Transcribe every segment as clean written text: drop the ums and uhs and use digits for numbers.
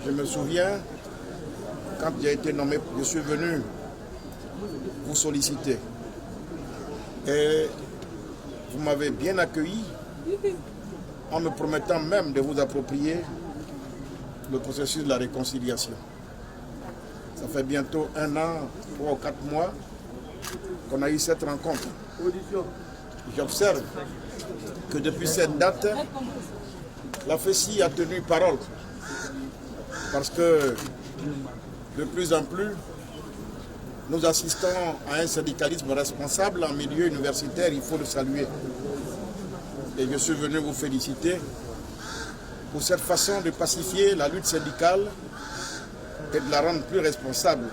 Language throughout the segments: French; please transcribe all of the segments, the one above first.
Je me souviens, quand j'ai été nommé, je suis venu vous solliciter. Et vous m'avez bien accueilli en me promettant même de vous approprier le processus de la réconciliation. Ça fait bientôt 1 an, 3 ou 4 mois qu'on a eu cette rencontre. J'observe que depuis cette date, la FECI a tenu parole. Parce que de plus en plus, nous assistons à un syndicalisme responsable en milieu universitaire, il faut le saluer. Et je suis venu vous féliciter pour cette façon de pacifier la lutte syndicale et de la rendre plus responsable.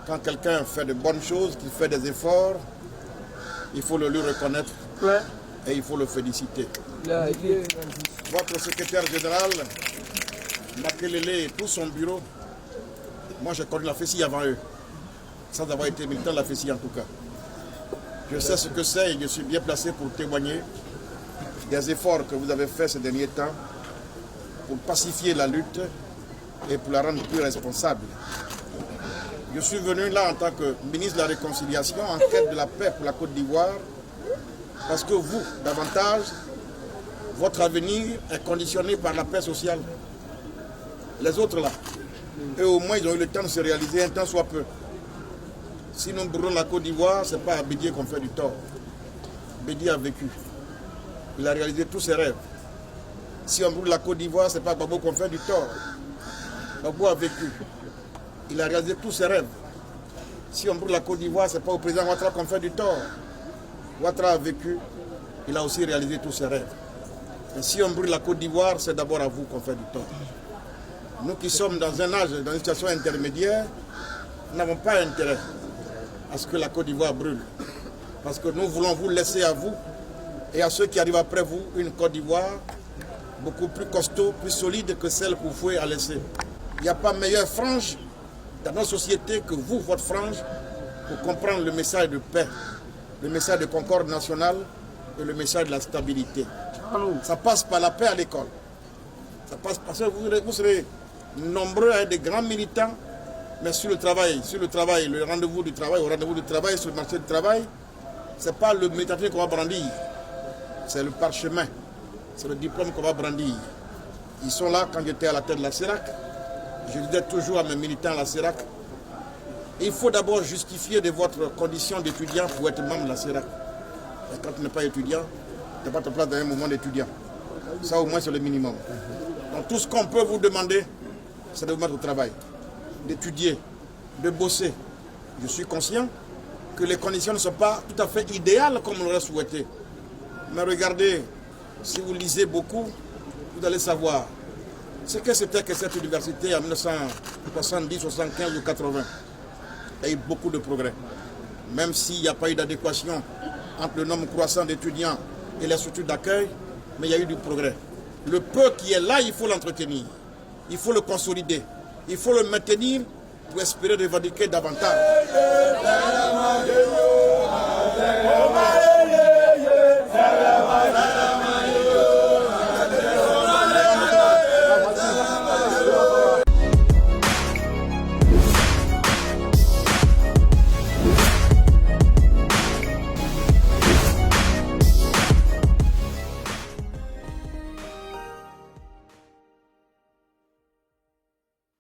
Quand quelqu'un fait de bonnes choses, qu'il fait des efforts, il faut le lui reconnaître et il faut le féliciter. Votre secrétaire général, Makelele et tout son bureau, moi j'ai connu la FECI avant eux, sans avoir été militant de la FECI en tout cas. Je sais ce que c'est et je suis bien placé pour témoigner des efforts que vous avez faits ces derniers temps pour pacifier la lutte et pour la rendre plus responsable. Je suis venu là en tant que ministre de la Réconciliation en quête de la paix pour la Côte d'Ivoire parce que vous, davantage, votre avenir est conditionné par la paix sociale. Les autres là, eux au moins ils ont eu le temps de se réaliser un temps soit peu. Si nous brûlons la Côte d'Ivoire, ce n'est pas à Bédié qu'on fait du tort. Bédié a vécu. Il a réalisé tous ses rêves. Si on brûle la Côte d'Ivoire, ce n'est pas à Babo qu'on fait du tort. Babo a vécu. Il a réalisé tous ses rêves. Si on brûle la Côte d'Ivoire, ce n'est pas au président Ouattara qu'on fait du tort. Ouattara a vécu. Il a aussi réalisé tous ses rêves. Et si on brûle la Côte d'Ivoire, c'est d'abord à vous qu'on fait du tort. Nous qui sommes dans un âge, dans une situation intermédiaire, n'avons pas intérêt à ce que la Côte d'Ivoire brûle. Parce que nous voulons vous laisser à vous et à ceux qui arrivent après vous une Côte d'Ivoire beaucoup plus costaud, plus solide que celle que vous pouvez à laisser. Il n'y a pas meilleure frange dans nos sociétés que vous, votre frange, pour comprendre le message de paix, le message de concorde nationale et le message de la stabilité. Ça passe par la paix à l'école. Ça passe parce que vous serez nombreux à être des grands militants, mais sur le travail, le rendez-vous du travail, sur le marché du travail, ce n'est pas le militantisme qu'on va brandir, c'est le parchemin, c'est le diplôme qu'on va brandir. Ils sont là quand j'étais à la tête de la CERAC, je disais toujours à mes militants à la CERAC, il faut d'abord justifier de votre condition d'étudiant pour être membre de la CERAC. Et quand tu n'es pas étudiant, tu n'as pas ta place dans un mouvement d'étudiant. Ça au moins c'est le minimum. Donc tout ce qu'on peut vous demander, c'est de vous mettre au travail, d'étudier, de bosser. Je suis conscient que les conditions ne sont pas tout à fait idéales comme on l'aurait souhaité. Mais regardez, si vous lisez beaucoup, vous allez savoir ce que c'était que cette université en 1970, 75 ou 80. Il y a eu beaucoup de progrès. Même s'il n'y a pas eu d'adéquation entre le nombre croissant d'étudiants et les structures d'accueil, mais il y a eu du progrès. Le peu qui est là, il faut l'entretenir. Il faut le consolider. Il faut le maintenir pour espérer revendiquer davantage.